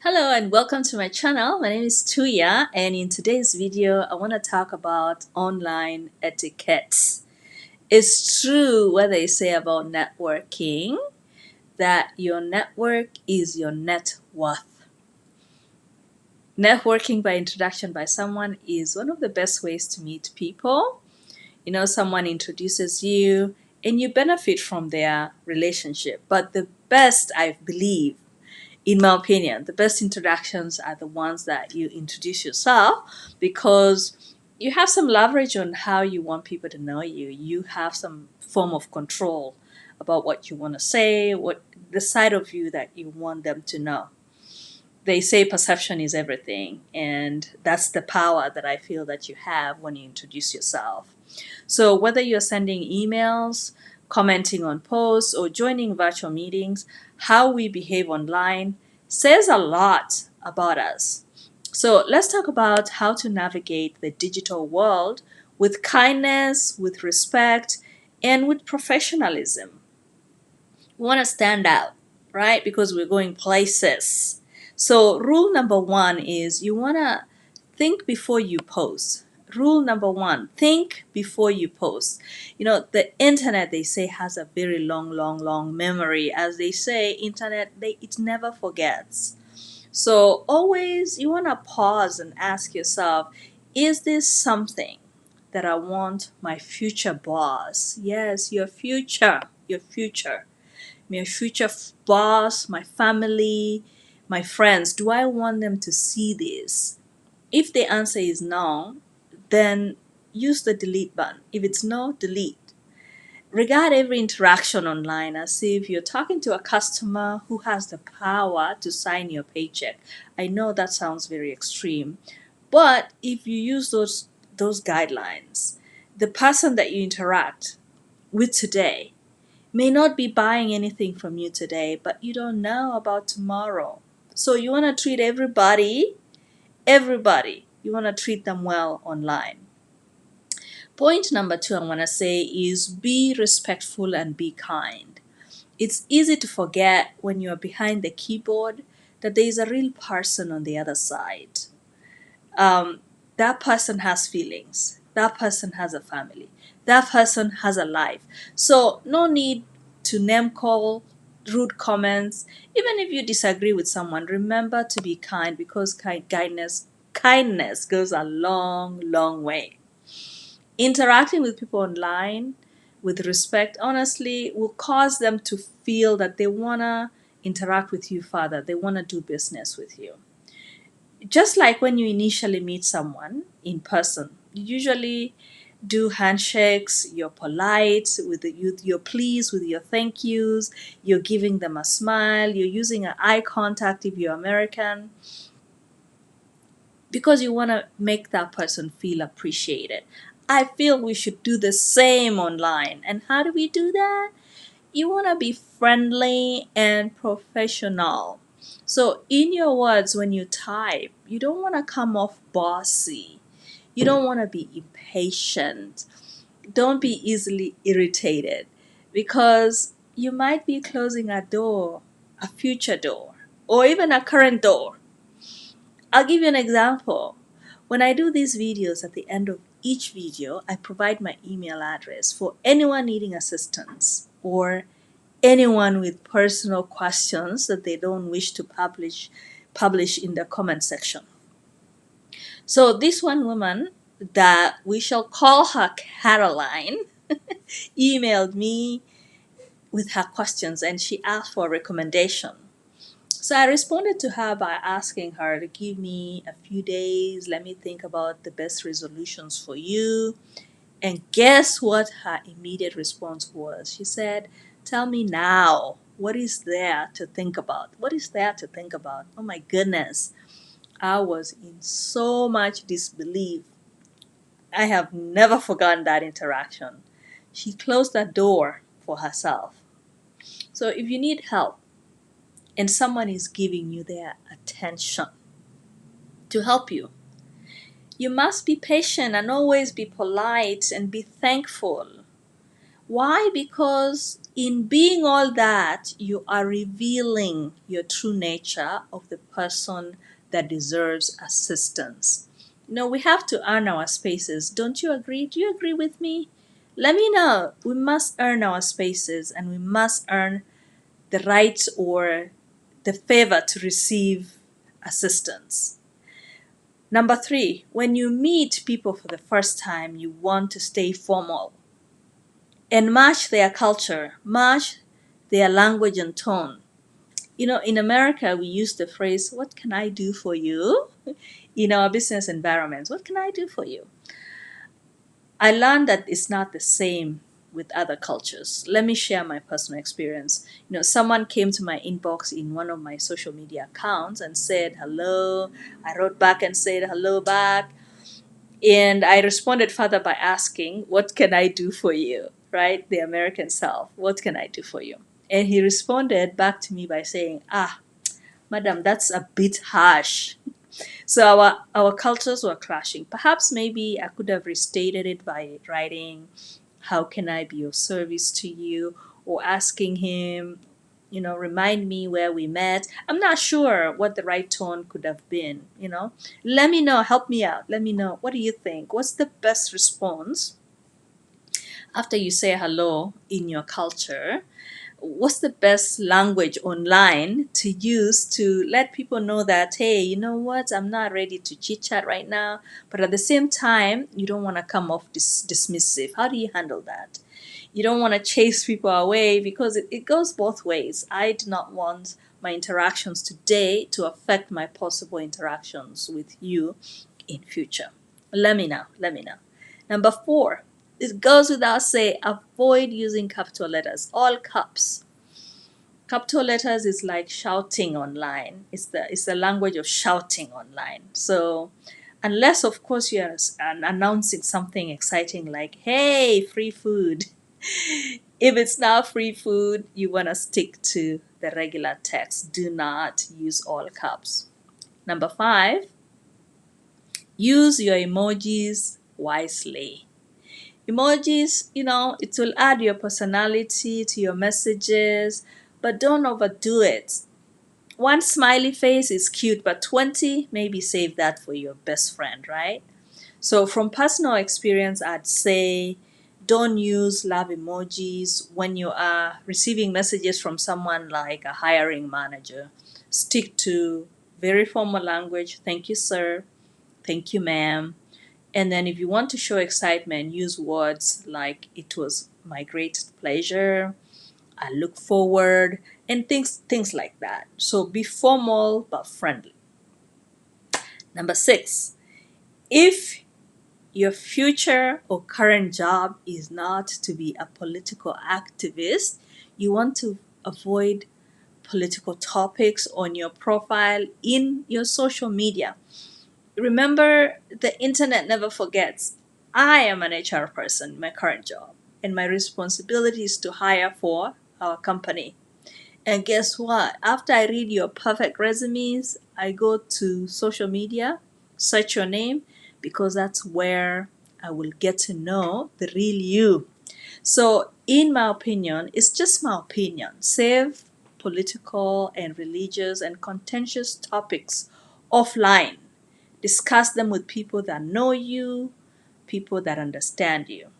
Hello and welcome to my channel. My name is Tuya, and in today's video I want to talk about online etiquette. It's true what they say about networking, that your network is your net worth. Networking by introduction by someone is one of the best ways to meet people. Someone introduces you and you benefit from their relationship. But the best, I believe, in my opinion, the best introductions are the ones that you introduce yourself, because you have some leverage on how you want people to know you. You have some form of control about what you want to say, what the side of you that you want them to know. They say perception is everything, and that's the power that I feel that you have when you introduce yourself. So whether you're sending emails, commenting on posts, or joining virtual meetings, how we behave online says a lot about us. So let's talk about how to navigate the digital world with kindness, with respect, and with professionalism. We want to stand out, right? Because we're going places. So rule number one is you want to think before you post. Rule number one, think before you post. The internet, they say, has a very long memory. As they say, it never forgets. So always you want to pause and ask yourself, is this something that I want my future boss? Yes, your future boss, my family, my friends. Do I want them to see this? If the answer is no, then use the delete button. If it's no, delete. Regard every interaction online as if you're talking to a customer who has the power to sign your paycheck. I know that sounds very extreme, but if you use those guidelines, the person that you interact with today may not be buying anything from you today, but you don't know about tomorrow. So you want to treat everybody, you want to treat them well online. Point number two, I want to say, is be respectful and be kind. It's easy to forget when you're behind the keyboard that there is a real person on the other side. That person has feelings. That person has a family. That person has a life. So no need to name call, rude comments. Even if you disagree with someone, remember to be kind, because kindness goes a long way. Interacting with people online with respect, honestly, will cause them to feel that they want to interact with you further. They want to do business with you. Just like when you initially meet someone in person, you usually do handshakes, you're polite you're pleased with your thank yous, you're giving them a smile, you're using an eye contact if you're American, because you want to make that person feel appreciated. I feel we should do the same online. And how do we do that? You want to be friendly and professional. So, in your words, when you type, you don't want to come off bossy. You don't want to be impatient. Don't be easily irritated, because you might be closing a door, a future door, or even a current door. I'll give you an example. When I do these videos, at the end of each video, I provide my email address for anyone needing assistance or anyone with personal questions that they don't wish to publish in the comment section. So this one woman, that we shall call her Caroline, emailed me with her questions, and she asked for a recommendation. So I responded to her by asking her to give me a few days, let me think about the best resolutions for you. And guess what her immediate response was? She said, "Tell me now. What is there to think about? What is there to think about?" Oh my goodness. I was in so much disbelief. I have never forgotten that interaction. She closed that door for herself. So if you need help and someone is giving you their attention to help you, you must be patient and always be polite and be thankful. Why? Because in being all that, you are revealing your true nature of the person that deserves assistance. We have to earn our spaces. Don't you agree? Do you agree with me? Let me know. We must earn our spaces and we must earn the right or the favor to receive assistance. Number three, when you meet people for the first time, you want to stay formal and match their culture, match their language and tone. In America, we use the phrase, "What can I do for you?" in our business environments. What can I do for you? I learned that it's not the same with other cultures. Let me share my personal experience. Someone came to my inbox in one of my social media accounts and said hello. I wrote back and said hello back. And I responded further by asking, "What can I do for you?" Right? The American self. "What can I do for you?" And he responded back to me by saying, "Madam, that's a bit harsh." So our cultures were clashing. Perhaps maybe I could have restated it by writing, "How can I be of service to you?" Or asking him, "Remind me where we met." I'm not sure what the right tone could have been. Let me know, help me out. Let me know. What do you think? What's the best response after you say hello in your culture? What's the best language online to use to let people know that, hey, you know what, I'm not ready to chit chat right now, but at the same time, you don't want to come off dismissive. How do you handle that? You don't want to chase people away because it goes both ways. I do not want my interactions today to affect my possible interactions with you in future. Let me know. Let me know. Number four, it goes without saying, avoid using capital letters, all caps. Capital letters is like shouting online. It's the language of shouting online. So unless of course you're announcing something exciting like, "Hey, free food." If it's not free food, you want to stick to the regular text. Do not use all caps. Number five, use your emojis wisely. Emojis, it will add your personality to your messages, but don't overdo it. One smiley face is cute, but 20, maybe save that for your best friend, right? So, from personal experience, I'd say don't use love emojis when you are receiving messages from someone like a hiring manager. Stick to very formal language. "Thank you, sir." "Thank you, ma'am." And then if you want to show excitement, use words like "it was my great pleasure," "I look forward," and things like that. So be formal but friendly. Number six, if your future or current job is not to be a political activist, you want to avoid political topics on your profile in your social media. Remember, the internet never forgets. I am an HR person in my current job, and my responsibility is to hire for our company. And guess what? After I read your perfect resumes, I go to social media, search your name, because that's where I will get to know the real you. So, in my opinion, it's just my opinion. Save political and religious and contentious topics offline. Discuss them with people that know you, people that understand you.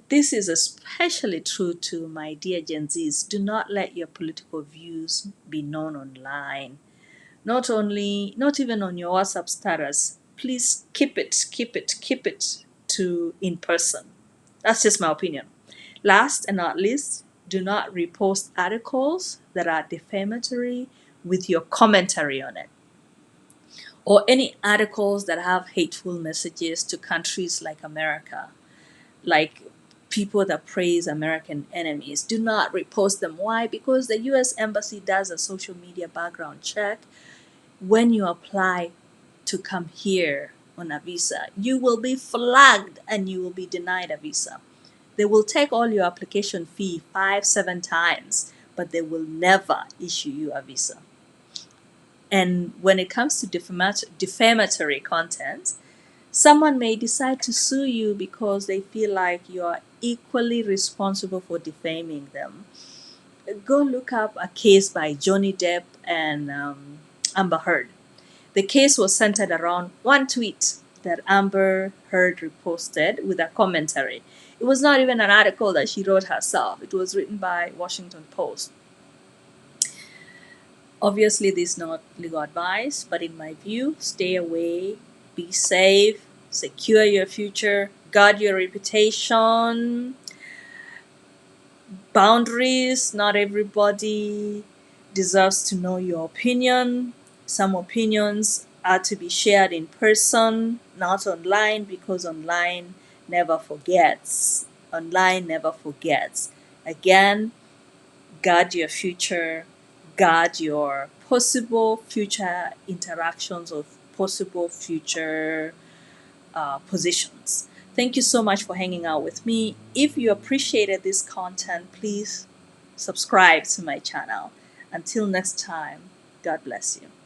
This is especially true to my dear Gen Zs. Do not let your political views be known online. Not even on your WhatsApp status. Please keep it to in person. That's just my opinion. Last and not least, do not repost articles that are defamatory with your commentary on it, or any articles that have hateful messages to countries like America, like people that praise American enemies. Do not repost them. Why? Because the US Embassy does a social media background check when you apply to come here on a visa. You will be flagged and you will be denied a visa. They will take all your application fee 5, 7 times, but they will never issue you a visa. And when it comes to defamatory content, Someone may decide to sue you because they feel like you are equally responsible for defaming them. Go look up a case by Johnny Depp and Amber Heard. The case was centered around one tweet that Amber Heard reposted with a commentary. It was not even an article that she wrote herself. It was written by Washington Post. Obviously, this is not legal advice, but in my view, stay away, be safe, secure your future, guard your reputation, boundaries. Not everybody deserves to know your opinion. Some opinions are to be shared in person, not online, because online never forgets. Online never forgets. Again, guard your future, guard your possible future interactions or possible future positions. Thank you so much for hanging out with me. If you appreciated this content, please subscribe to my channel. Until next time, God bless you.